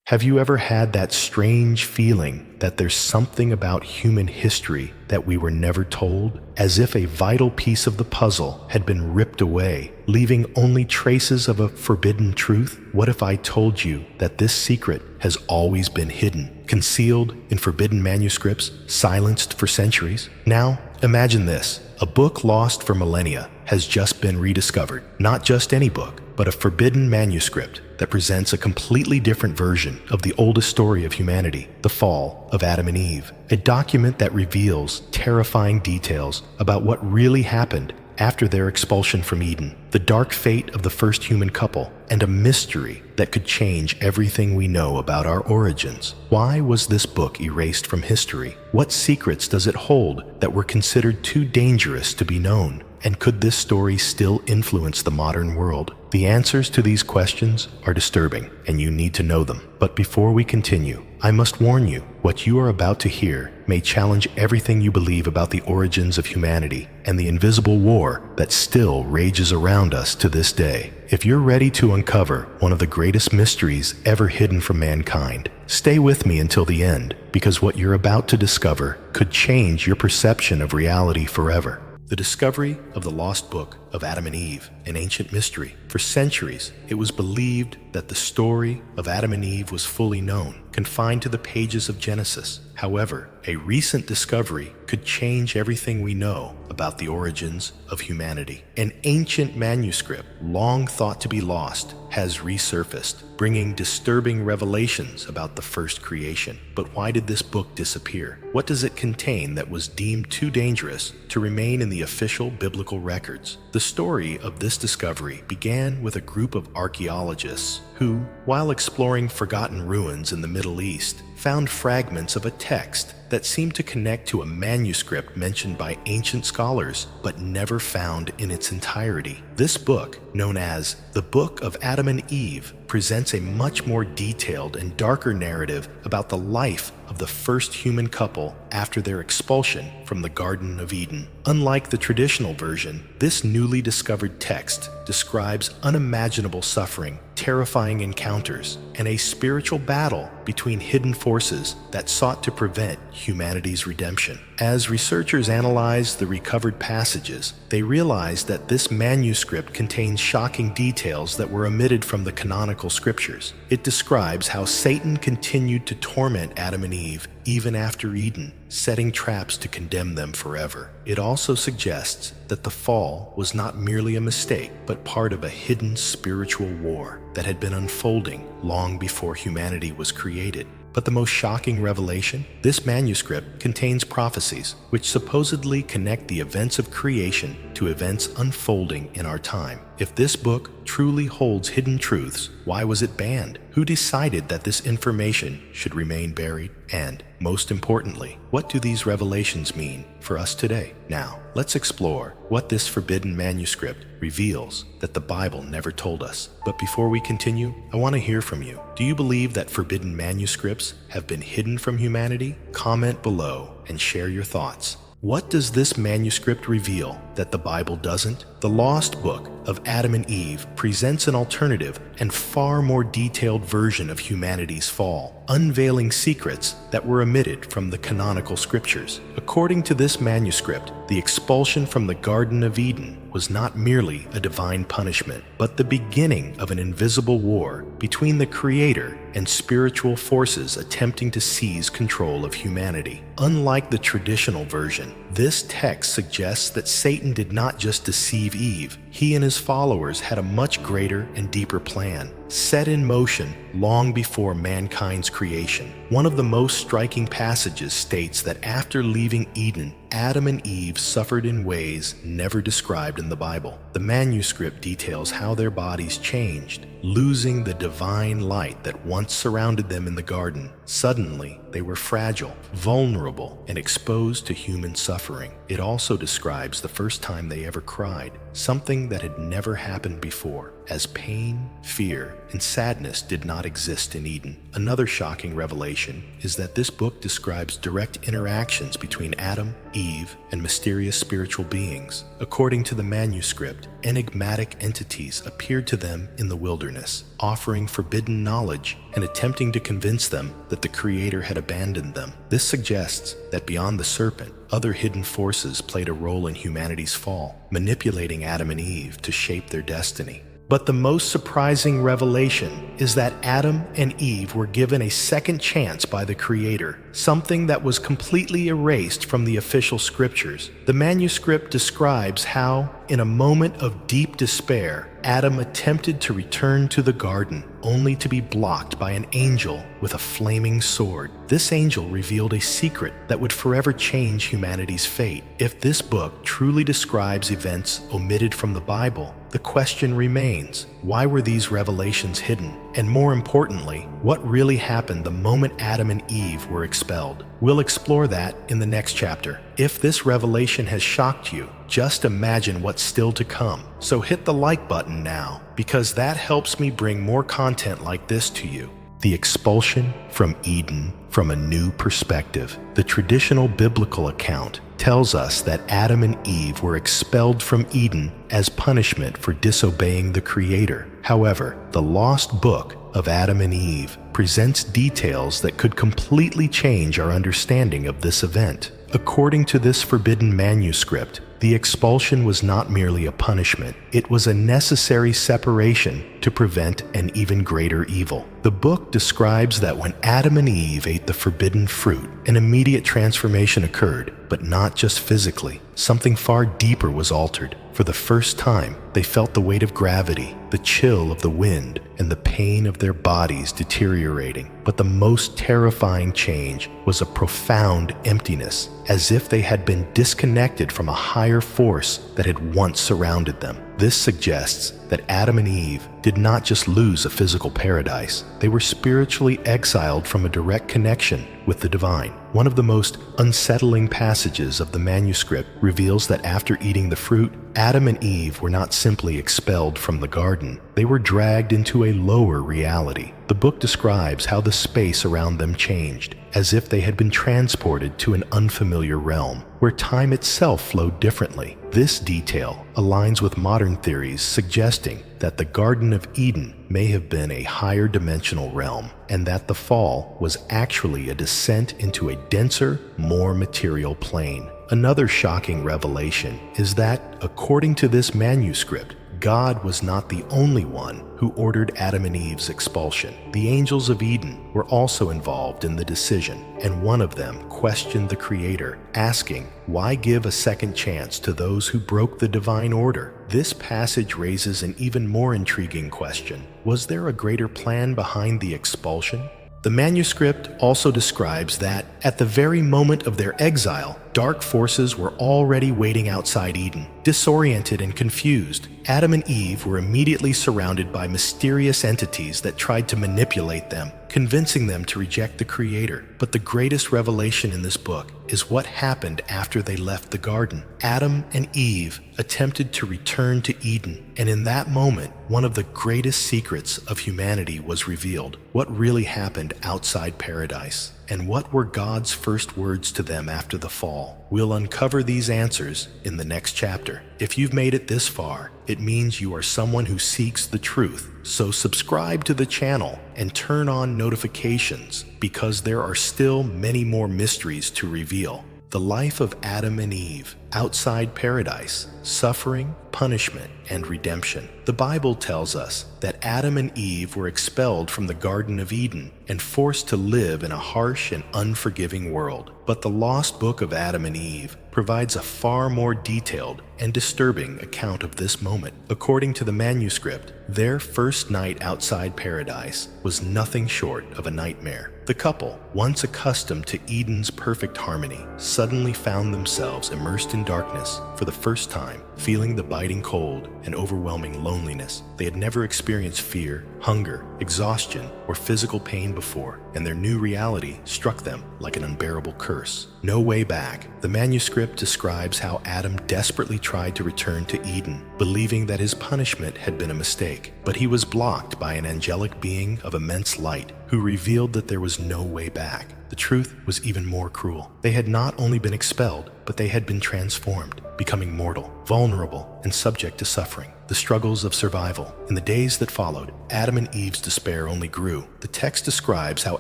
Have you ever had that strange feeling that there's something about human history that we were never told, as if a vital piece of the puzzle had been ripped away, leaving only traces of a forbidden truth? What if I told you that this secret has always been hidden, concealed in forbidden manuscripts, silenced for centuries? Now, imagine this. A book lost for millennia has just been rediscovered. Not just any book, but a forbidden manuscript that presents a completely different version of the oldest story of humanity, the fall of Adam and Eve. A document that reveals terrifying details about what really happened after their expulsion from Eden, the dark fate of the first human couple, and a mystery that could change everything we know about our origins. Why was this book erased from history? What secrets does it hold that were considered too dangerous to be known? And could this story still influence the modern world? The answers to these questions are disturbing, and you need to know them. But before we continue, I must warn you, what you are about to hear may challenge everything you believe about the origins of humanity and the invisible war that still rages around us to this day. If you're ready to uncover one of the greatest mysteries ever hidden from mankind, stay with me until the end, because what you're about to discover could change your perception of reality forever. The discovery of the lost book of Adam and Eve, an ancient mystery. For centuries, it was believed that the story of Adam and Eve was fully known, confined to the pages of Genesis. However, a recent discovery could change everything we know about the origins of humanity. An ancient manuscript, long thought to be lost, has resurfaced, bringing disturbing revelations about the first creation. But why did this book disappear? What does it contain that was deemed too dangerous to remain in the official biblical records? The story of this discovery began with a group of archaeologists who, while exploring forgotten ruins in the Middle East, found fragments of a text that seemed to connect to a manuscript mentioned by ancient scholars, but never found in its entirety. This book, known as the Book of Adam and Eve, presents a much more detailed and darker narrative about the life of the first human couple after their expulsion from the Garden of Eden. Unlike the traditional version, this newly discovered text describes unimaginable suffering, terrifying encounters, and a spiritual battle between hidden forces that sought to prevent humanity's redemption. As researchers analyzed the recovered passages, they realized that this manuscript contains shocking details that were omitted from the canonical scriptures. It describes how Satan continued to torment Adam and Eve even after Eden, setting traps to condemn them forever. It also suggests that the fall was not merely a mistake, but part of a hidden spiritual war that had been unfolding long before humanity was created. But the most shocking revelation? This manuscript contains prophecies which supposedly connect the events of creation to events unfolding in our time. If this book truly holds hidden truths, why was it banned? Who decided that this information should remain buried? And, most importantly, what do these revelations mean for us today? Now, let's explore what this forbidden manuscript reveals that the Bible never told us. But before we continue, I want to hear from you. Do you believe that forbidden manuscripts have been hidden from humanity? Comment below and share your thoughts. What does this manuscript reveal that the Bible doesn't? The lost book of Adam and Eve presents an alternative and far more detailed version of humanity's fall, unveiling secrets that were omitted from the canonical scriptures. According to this manuscript, the expulsion from the Garden of Eden was not merely a divine punishment, but the beginning of an invisible war between the Creator and spiritual forces attempting to seize control of humanity. Unlike the traditional version, this text suggests that Satan did not just deceive Eve. He and his followers had a much greater and deeper plan, set in motion long before mankind's creation. One of the most striking passages states that after leaving Eden, Adam and Eve suffered in ways never described in the Bible. The manuscript details how their bodies changed, losing the divine light that once surrounded them in the garden. Suddenly, they were fragile, vulnerable, and exposed to human suffering. It also describes the first time they ever cried, something that had never happened before, as pain, fear, and sadness did not exist in Eden. Another shocking revelation is that this book describes direct interactions between Adam, Eve, and mysterious spiritual beings. According to the manuscript, enigmatic entities appeared to them in the wilderness, offering forbidden knowledge and attempting to convince them that the Creator had abandoned them. This suggests that beyond the serpent, other hidden forces played a role in humanity's fall, manipulating Adam and Eve to shape their destiny. But the most surprising revelation is that Adam and Eve were given a second chance by the Creator, something that was completely erased from the official scriptures. The manuscript describes how, in a moment of deep despair, Adam attempted to return to the garden, only to be blocked by an angel with a flaming sword. This angel revealed a secret that would forever change humanity's fate. If this book truly describes events omitted from the Bible, the question remains, why were these revelations hidden? And more importantly, what really happened the moment Adam and Eve were expelled? We'll explore that in the next chapter. If this revelation has shocked you, just imagine what's still to come. So hit the like button now, because that helps me bring more content like this to you. The expulsion from Eden from a new perspective. The traditional biblical account tells us that Adam and Eve were expelled from Eden as punishment for disobeying the Creator. However, the lost book of Adam and Eve presents details that could completely change our understanding of this event. According to this forbidden manuscript, the expulsion was not merely a punishment, it was a necessary separation to prevent an even greater evil. The book describes that when Adam and Eve ate the forbidden fruit, an immediate transformation occurred, but not just physically. Something far deeper was altered. For the first time, they felt the weight of gravity, the chill of the wind, and the pain of their bodies deteriorating. But the most terrifying change was a profound emptiness, as if they had been disconnected from a higher force that had once surrounded them. This suggests that Adam and Eve did not just lose a physical paradise, they were spiritually exiled from a direct connection with the divine. One of the most unsettling passages of the manuscript reveals that after eating the fruit, Adam and Eve were not simply expelled from the garden, they were dragged into a lower reality. The book describes how the space around them changed, as if they had been transported to an unfamiliar realm, where time itself flowed differently. This detail aligns with modern theories suggesting that the Garden of Eden may have been a higher dimensional realm, and that the fall was actually a descent into a denser, more material plane. Another shocking revelation is that, according to this manuscript, God was not the only one who ordered Adam and Eve's expulsion. The angels of Eden were also involved in the decision, and one of them questioned the Creator, asking, "Why give a second chance to those who broke the divine order?" This passage raises an even more intriguing question. Was there a greater plan behind the expulsion? The manuscript also describes that, at the very moment of their exile, dark forces were already waiting outside Eden. Disoriented and confused, Adam and Eve were immediately surrounded by mysterious entities that tried to manipulate them, convincing them to reject the Creator. But the greatest revelation in this book is what happened after they left the garden. Adam and Eve attempted to return to Eden, and in that moment, one of the greatest secrets of humanity was revealed. What really happened outside paradise? And what were God's first words to them after the fall? We'll uncover these answers in the next chapter. If you've made it this far, it means you are someone who seeks the truth. So subscribe to the channel and turn on notifications, because there are still many more mysteries to reveal. The life of Adam and Eve, outside paradise, suffering, punishment, and redemption. The Bible tells us that Adam and Eve were expelled from the Garden of Eden and forced to live in a harsh and unforgiving world. But the lost book of Adam and Eve provides a far more detailed and disturbing account of this moment. According to the manuscript, their first night outside paradise was nothing short of a nightmare. The couple, once accustomed to Eden's perfect harmony, suddenly found themselves immersed in darkness for the first time, feeling the biting cold and overwhelming loneliness. They had never experienced fear, hunger, exhaustion, or physical pain before, and their new reality struck them like an unbearable curse. No way back. The manuscript describes how Adam desperately tried to return to Eden, believing that his punishment had been a mistake, but he was blocked by an angelic being of immense light who revealed that there was no way back. The truth was even more cruel. They had not only been expelled, but they had been transformed. becoming mortal, vulnerable, and subject to suffering. The struggles of survival. In the days that followed, Adam and Eve's despair only grew. The text describes how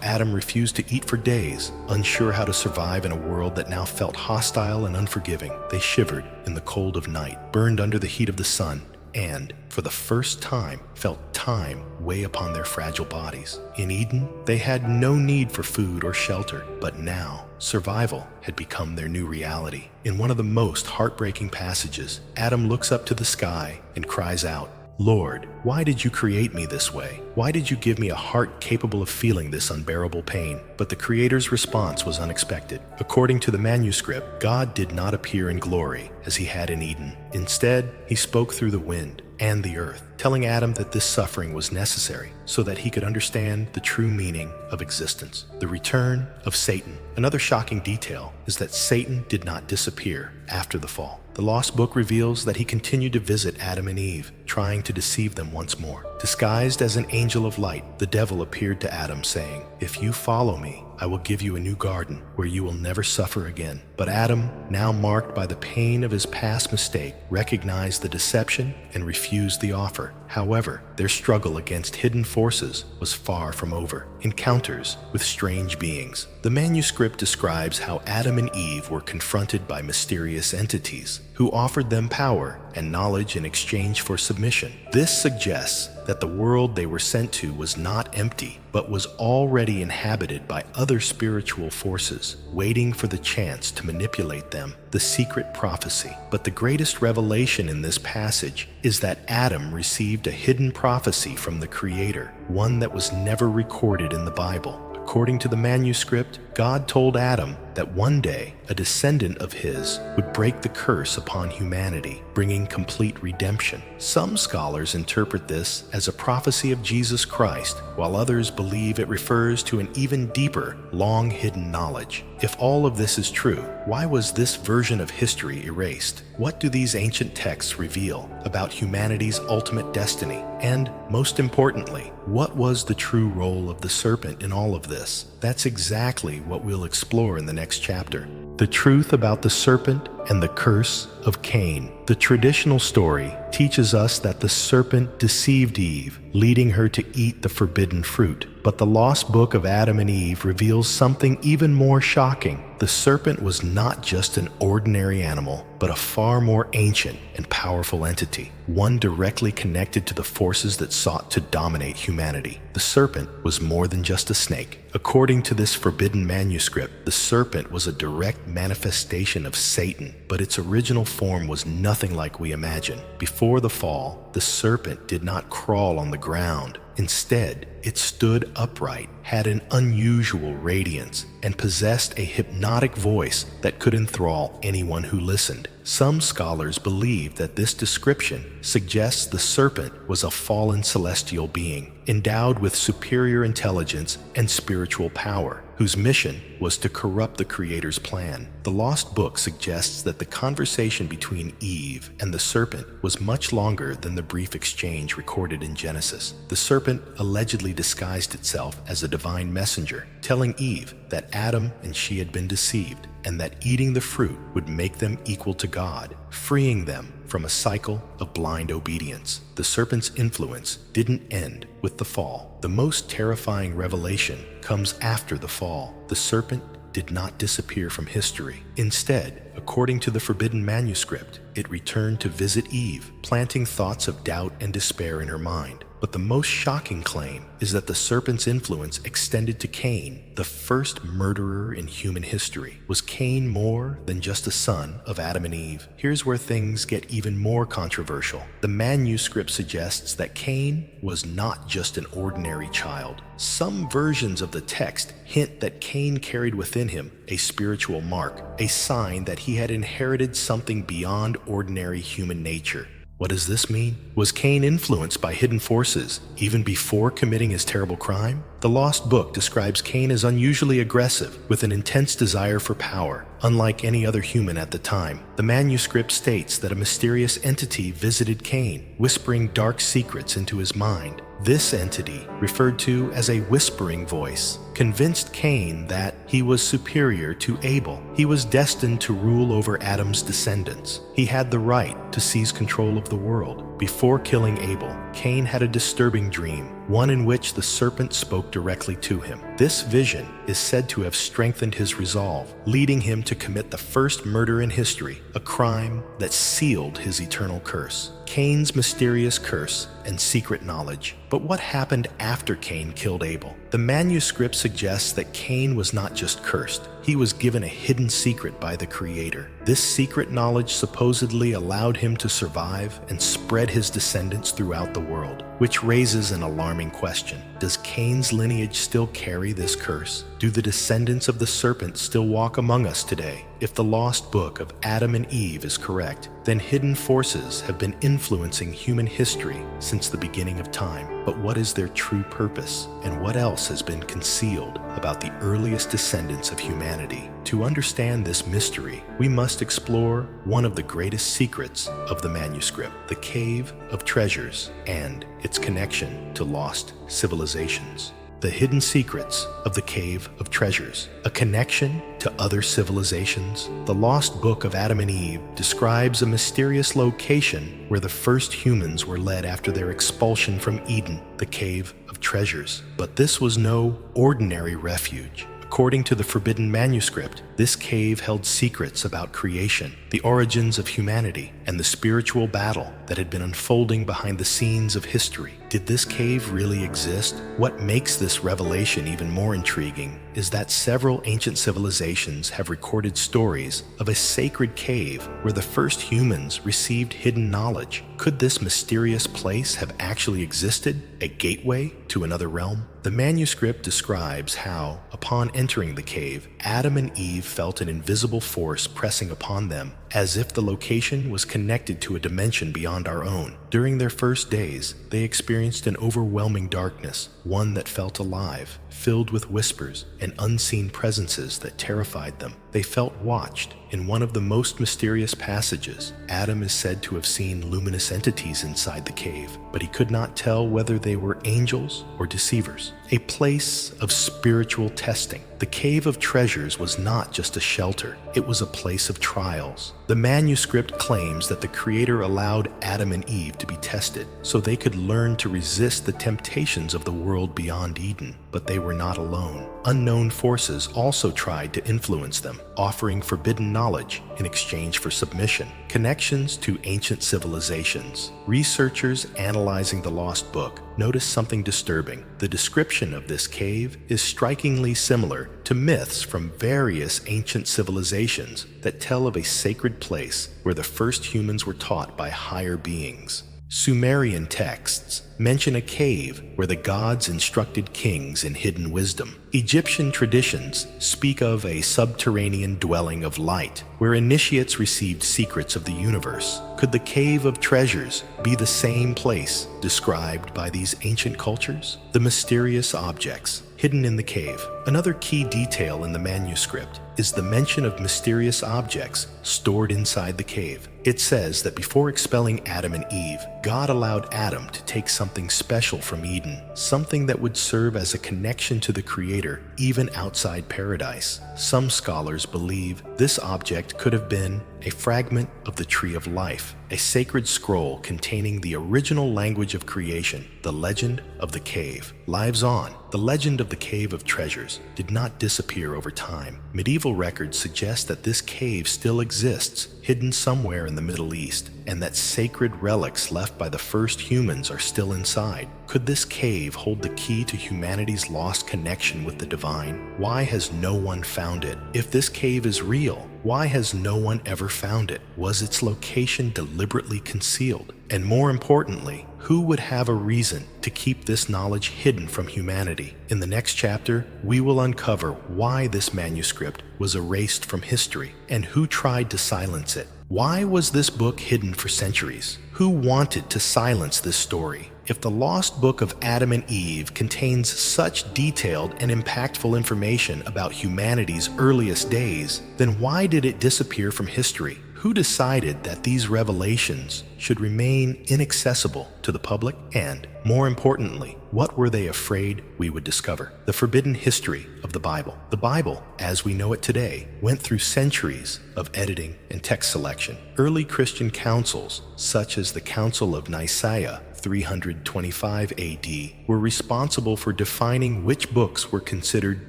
Adam refused to eat for days, unsure how to survive in a world that now felt hostile and unforgiving. They shivered in the cold of night, burned under the heat of the sun, and, for the first time, felt time weigh upon their fragile bodies. In Eden, they had no need for food or shelter, but now, survival had become their new reality. In one of the most heartbreaking passages, Adam looks up to the sky and cries out, "Lord, why did you create me this way? Why did you give me a heart capable of feeling this unbearable pain?" But the Creator's response was unexpected. According to the manuscript, God did not appear in glory as he had in Eden. Instead, he spoke through the wind and the earth, telling Adam that this suffering was necessary so that he could understand the true meaning of existence. The return of Satan. Another shocking detail is that Satan did not disappear after the fall. The lost book reveals that he continued to visit Adam and Eve, trying to deceive them once more. Disguised as an angel of light, the devil appeared to Adam, saying, "If you follow me, I will give you a new garden where you will never suffer again." But Adam, now marked by the pain of his past mistake, recognized the deception and refused the offer. However, their struggle against hidden forces was far from over. Encounters with strange beings. The manuscript describes how Adam and Eve were confronted by mysterious entities who offered them power and knowledge in exchange for submission. This suggests that the world they were sent to was not empty, but was already inhabited by other spiritual forces, waiting for the chance to manipulate them. The secret prophecy. But the greatest revelation in this passage is that Adam received a hidden prophecy from the Creator, one that was never recorded in the Bible. According to the manuscript, God told Adam that one day a descendant of his would break the curse upon humanity, bringing complete redemption. Some scholars interpret this as a prophecy of Jesus Christ, while others believe it refers to an even deeper, long-hidden knowledge. If all of this is true, why was this version of history erased? What do these ancient texts reveal about humanity's ultimate destiny? And, most importantly, what was the true role of the serpent in all of this? That's exactly what we'll explore in the next chapter. The truth about the serpent and the curse of Cain. The traditional story teaches us that the serpent deceived Eve, leading her to eat the forbidden fruit. But the lost book of Adam and Eve reveals something even more shocking. The serpent was not just an ordinary animal, but a far more ancient and powerful entity, one directly connected to the forces that sought to dominate humanity. The serpent was more than just a snake. According to this forbidden manuscript, the serpent was a direct manifestation of Satan, but its original form was nothing like we imagine. Before the fall, the serpent did not crawl on the ground. Instead, it stood upright, had an unusual radiance, and possessed a hypnotic voice that could enthrall anyone who listened. Some scholars believe that this description suggests the serpent was a fallen celestial being, endowed with superior intelligence and spiritual power, whose mission was to corrupt the Creator's plan. The lost book suggests that the conversation between Eve and the serpent was much longer than the brief exchange recorded in Genesis. The serpent allegedly disguised itself as a divine messenger, telling Eve that Adam and she had been deceived, and that eating the fruit would make them equal to God, freeing them from a cycle of blind obedience. The serpent's influence didn't end with the fall. The most terrifying revelation comes after the fall. The serpent did not disappear from history. Instead, according to the forbidden manuscript, it returned to visit Eve, planting thoughts of doubt and despair in her mind. But the most shocking claim is that the serpent's influence extended to Cain, the first murderer in human history. Was Cain more than just a son of Adam and Eve? Here's where things get even more controversial. The manuscript suggests that Cain was not just an ordinary child. Some versions of the text hint that Cain carried within him a spiritual mark, a sign that he had inherited something beyond ordinary human nature. What does this mean? Was Cain influenced by hidden forces even before committing his terrible crime? The Lost Book describes Cain as unusually aggressive, with an intense desire for power, unlike any other human at the time. The manuscript states that a mysterious entity visited Cain, whispering dark secrets into his mind. This entity, referred to as a whispering voice, convinced Cain that he was superior to Abel. He was destined to rule over Adam's descendants. He had the right to seize control of the world. Before killing Abel, Cain had a disturbing dream, one in which the serpent spoke directly to him. This vision is said to have strengthened his resolve, leading him to commit the first murder in history, a crime that sealed his eternal curse. Cain's mysterious curse and secret knowledge. But what happened after Cain killed Abel? The manuscript suggests that Cain was not just cursed, he was given a hidden secret by the Creator. This secret knowledge supposedly allowed him to survive and spread his descendants throughout the world, which raises an alarming question. Does Cain's lineage still carry this curse? Do the descendants of the serpent still walk among us today? If the lost book of Adam and Eve is correct, then hidden forces have been influencing human history since the beginning of time. But what is their true purpose, and what else has been concealed about the earliest descendants of humanity? To understand this mystery, we must explore one of the greatest secrets of the manuscript, the Cave of Treasures, and its connection to lost civilizations. The hidden secrets of the Cave of Treasures, a connection to other civilizations. The lost book of Adam and Eve describes a mysterious location where the first humans were led after their expulsion from Eden, the Cave of Treasures. But this was no ordinary refuge. According to the forbidden manuscript, this cave held secrets about creation, the origins of humanity, and the spiritual battle that had been unfolding behind the scenes of history. Did this cave really exist? What makes this revelation even more intriguing is that several ancient civilizations have recorded stories of a sacred cave where the first humans received hidden knowledge. Could this mysterious place have actually existed, a gateway to another realm? The manuscript describes how, upon entering the cave, Adam and Eve felt an invisible force pressing upon them, as if the location was connected to a dimension beyond our own. During their first days, they experienced an overwhelming darkness, one that felt alive, filled with whispers and unseen presences that terrified them. They felt watched. In one of the most mysterious passages, Adam is said to have seen luminous entities inside the cave, but he could not tell whether they were angels or deceivers. A place of spiritual testing. The Cave of Treasures was not just a shelter, it was a place of trials. The manuscript claims that the Creator allowed Adam and Eve to be tested so they could learn to resist the temptations of the world beyond Eden. But they were not alone. Unknown forces also tried to influence them, offering forbidden knowledge in exchange for submission. Connections to ancient civilizations. Researchers analyzing the lost book noticed something disturbing. The description of this cave is strikingly similar to myths from various ancient civilizations that tell of a sacred place where the first humans were taught by higher beings. Sumerian texts mention a cave where the gods instructed kings in hidden wisdom. Egyptian traditions speak of a subterranean dwelling of light, where initiates received secrets of the universe. Could the Cave of Treasures be the same place described by these ancient cultures? The mysterious objects hidden in the cave. Another key detail in the manuscript is the mention of mysterious objects stored inside the cave. It says that before expelling Adam and Eve, God allowed Adam to take something special from Eden, something that would serve as a connection to the Creator even outside paradise. Some scholars believe this object could have been a fragment of the Tree of Life, a sacred scroll containing the original language of creation. The legend of the cave lives on. The legend of the Cave of Treasures did not disappear over time. Medieval records suggest that this cave still exists, hidden somewhere in the Middle East, and that sacred relics left by the first humans are still inside. Could this cave hold the key to humanity's lost connection with the divine? Why has no one found it? If this cave is real, why has no one ever found it? Was its location deliberately concealed? And more importantly, who would have a reason to keep this knowledge hidden from humanity? In the next chapter, we will uncover why this manuscript was erased from history and who tried to silence it. Why was this book hidden for centuries? Who wanted to silence this story? If the lost book of Adam and Eve contains such detailed and impactful information about humanity's earliest days, then why did it disappear from history? Who decided that these revelations should remain inaccessible to the public? And, more importantly, what were they afraid we would discover? The forbidden history of the Bible. The Bible, as we know it today, went through centuries of editing and text selection. Early Christian councils, such as the Council of Nicaea, 325 AD, were responsible for defining which books were considered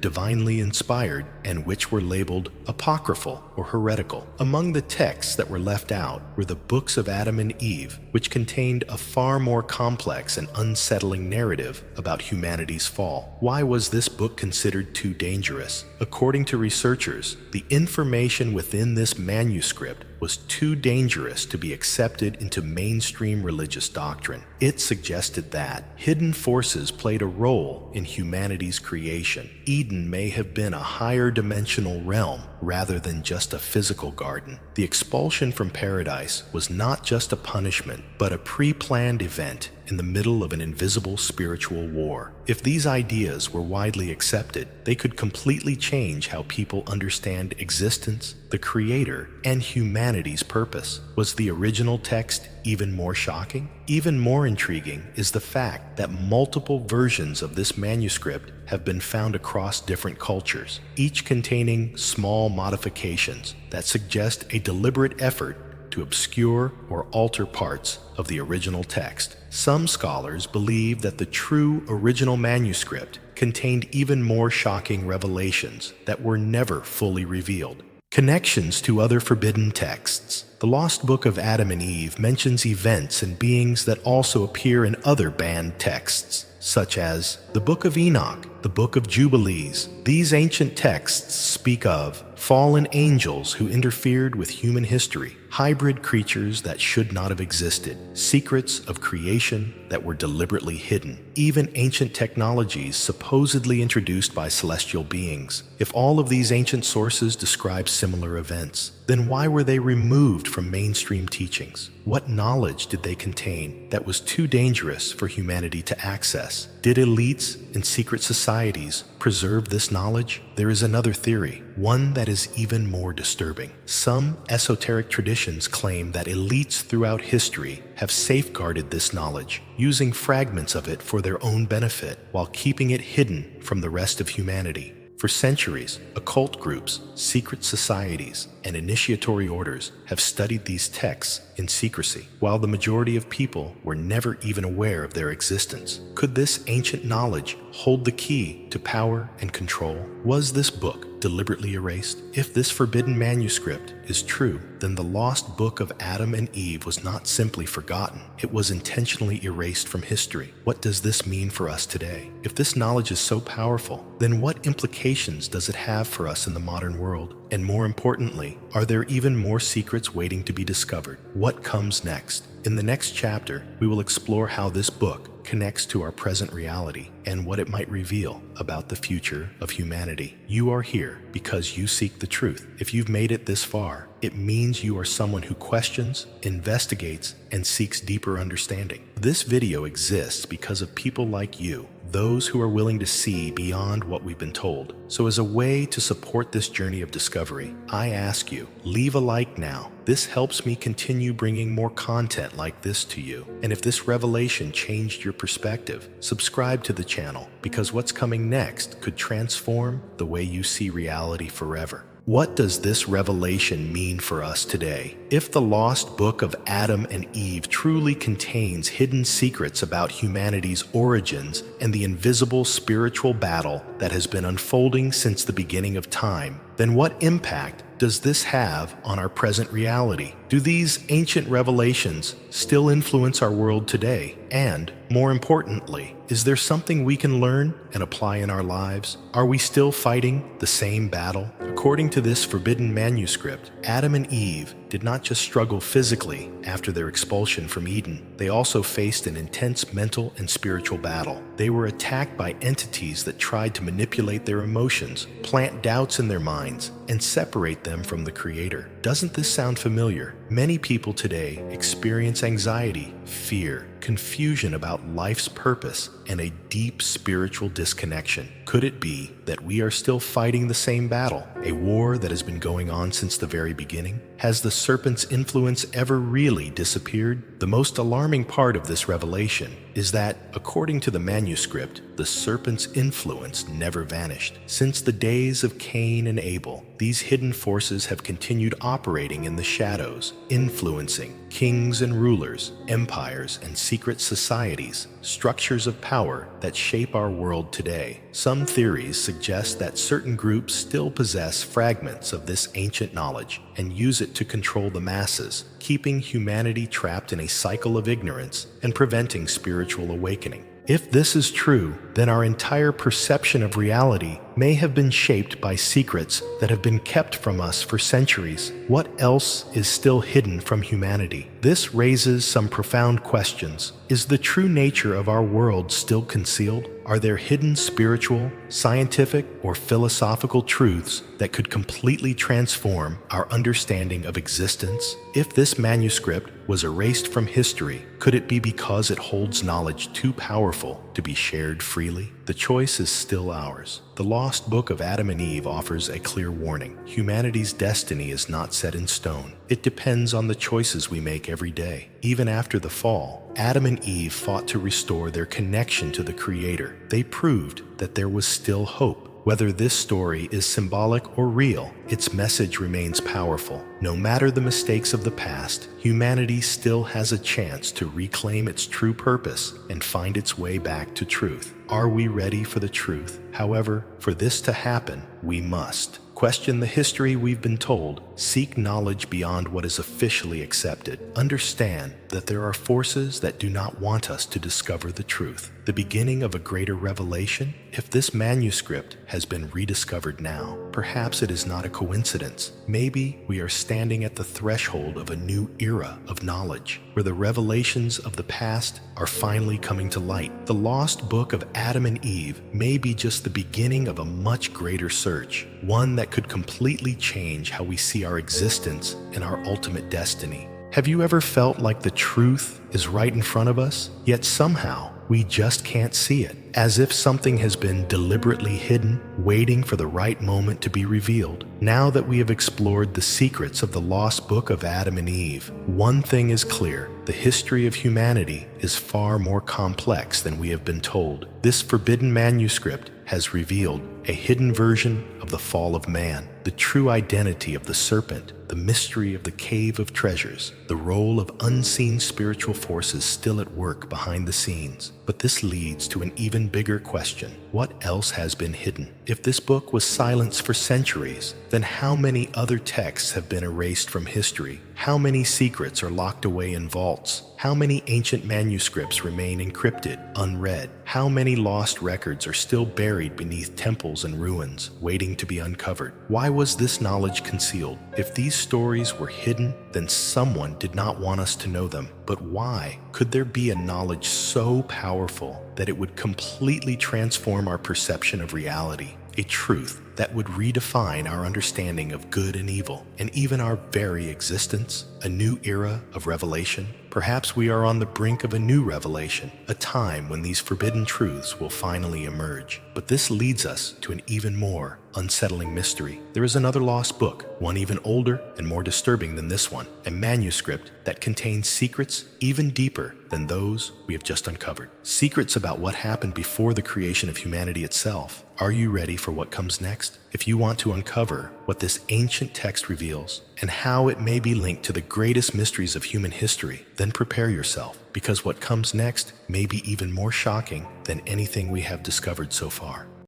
divinely inspired and which were labeled apocryphal or heretical. Among the texts that were left out were the books of Adam and Eve, which contained a far more complex and unsettling narrative about humanity's fall. Why was this book considered too dangerous? According to researchers, the information within this manuscript was too dangerous to be accepted into mainstream religious doctrine. It suggested that hidden forces played a role in humanity's creation. Eden may have been a higher dimensional realm rather than just a physical garden. The expulsion from paradise was not just a punishment, but a pre-planned event in the middle of an invisible spiritual war. If these ideas were widely accepted, they could completely change how people understand existence, the Creator, and humanity's purpose. Was the original text even more shocking? Even more intriguing is the fact that multiple versions of this manuscript have been found across different cultures, each containing small modifications that suggest a deliberate effort to obscure or alter parts of the original text. Some scholars believe that the true original manuscript contained even more shocking revelations that were never fully revealed. Connections to other forbidden texts. The lost book of Adam and Eve mentions events and beings that also appear in other banned texts, such as the Book of Enoch, the Book of Jubilees. These ancient texts speak of fallen angels who interfered with human history, hybrid creatures that should not have existed, secrets of creation that were deliberately hidden, even ancient technologies supposedly introduced by celestial beings. If all of these ancient sources describe similar events, then why were they removed from mainstream teachings? What knowledge did they contain that was too dangerous for humanity to access? Did elites and secret societies preserve this knowledge? There is another theory, one that is even more disturbing. Some esoteric traditions claim that elites throughout history have safeguarded this knowledge, using fragments of it for their own benefit while keeping it hidden from the rest of humanity. For centuries, occult groups, secret societies, and initiatory orders have studied these texts in secrecy, while the majority of people were never even aware of their existence. Could this ancient knowledge hold the key to power and control? Was this book deliberately erased? If this forbidden manuscript is true, then the lost book of Adam and Eve was not simply forgotten. It was intentionally erased from history. What does this mean for us today? If this knowledge is so powerful, then what implications does it have for us in the modern world? And more importantly, are there even more secrets waiting to be discovered? What comes next? In the next chapter, we will explore how this book connects to our present reality and what it might reveal about the future of humanity. You are here because you seek the truth. If you've made it this far, it means you are someone who questions, investigates, and seeks deeper understanding. This video exists because of people like you, those who are willing to see beyond what we've been told. So as a way to support this journey of discovery, I ask you, leave a like now. This helps me continue bringing more content like this to you. And if this revelation changed your perspective, subscribe to the channel, because what's coming next could transform the way you see reality forever. What does this revelation mean for us today? If the lost book of Adam and Eve truly contains hidden secrets about humanity's origins and the invisible spiritual battle that has been unfolding since the beginning of time, then what impact does this have on our present reality? Do these ancient revelations still influence our world today? And, more importantly, is there something we can learn and apply in our lives? Are we still fighting the same battle? According to this forbidden manuscript, Adam and Eve did not just struggle physically after their expulsion from Eden. They also faced an intense mental and spiritual battle. They were attacked by entities that tried to manipulate their emotions, plant doubts in their minds, and separate them from the Creator. Doesn't this sound familiar? Many people today experience anxiety, fear, confusion about life's purpose, and a deep spiritual disconnection. Could it be that we are still fighting the same battle, a war that has been going on since the very beginning? Has the serpent's influence ever really disappeared? The most alarming part of this revelation is that, according to the manuscript, the serpent's influence never vanished. Since the days of Cain and Abel, these hidden forces have continued operating in the shadows, influencing kings and rulers, empires and secret societies, structures of power that shape our world today. Some theories suggest that certain groups still possess fragments of this ancient knowledge and use it to control the masses, keeping humanity trapped in a cycle of ignorance and preventing spiritual awakening. If this is true, then our entire perception of reality may have been shaped by secrets that have been kept from us for centuries. What else is still hidden from humanity? This raises some profound questions. Is the true nature of our world still concealed? Are there hidden spiritual, scientific, or philosophical truths that could completely transform our understanding of existence? If this manuscript was erased from history, could it be because it holds knowledge too powerful to be shared freely? The choice is still ours. The lost book of Adam and Eve offers a clear warning. Humanity's destiny is not set in stone. It depends on the choices we make every day. Even after the fall, Adam and Eve fought to restore their connection to the Creator. They proved that there was still hope. Whether this story is symbolic or real, its message remains powerful. No matter the mistakes of the past, humanity still has a chance to reclaim its true purpose and find its way back to truth. Are we ready for the truth? However, for this to happen, we must question the history we've been told, seek knowledge beyond what is officially accepted, understand that there are forces that do not want us to discover the truth. The beginning of a greater revelation? If this manuscript has been rediscovered now, perhaps it is not a coincidence. Maybe we are standing at the threshold of a new era of knowledge, where the revelations of the past are finally coming to light. The lost book of Adam and Eve may be just the beginning of a much greater search, one that could completely change how we see our existence and our ultimate destiny. Have you ever felt like the truth is right in front of us, yet somehow we just can't see it, as if something has been deliberately hidden, waiting for the right moment to be revealed? Now that we have explored the secrets of the lost book of Adam and Eve, one thing is clear: the history of humanity is far more complex than we have been told. This forbidden manuscript has revealed a hidden version of the fall of man, the true identity of the serpent, the mystery of the cave of treasures, the role of unseen spiritual forces still at work behind the scenes. But this leads to an even bigger question. What else has been hidden? If this book was silenced for centuries, then how many other texts have been erased from history? How many secrets are locked away in vaults? How many ancient manuscripts remain encrypted, unread? How many lost records are still buried beneath temples and ruins, waiting to be uncovered? Why was this knowledge concealed? If these stories were hidden, then someone did not want us to know them. But why? Could there be a knowledge so powerful that it would completely transform our perception of reality? A truth that would redefine our understanding of good and evil, and even our very existence? A new era of revelation? Perhaps we are on the brink of a new revelation, a time when these forbidden truths will finally emerge. But this leads us to an even more unsettling mystery. There is another lost book, one even older and more disturbing than this one, a manuscript that contains secrets even deeper than those we have just uncovered. Secrets about what happened before the creation of humanity itself. Are you ready for what comes next? If you want to uncover what this ancient text reveals and how it may be linked to the greatest mysteries of human history, then prepare yourself, because what comes next may be even more shocking than anything we have discovered so far.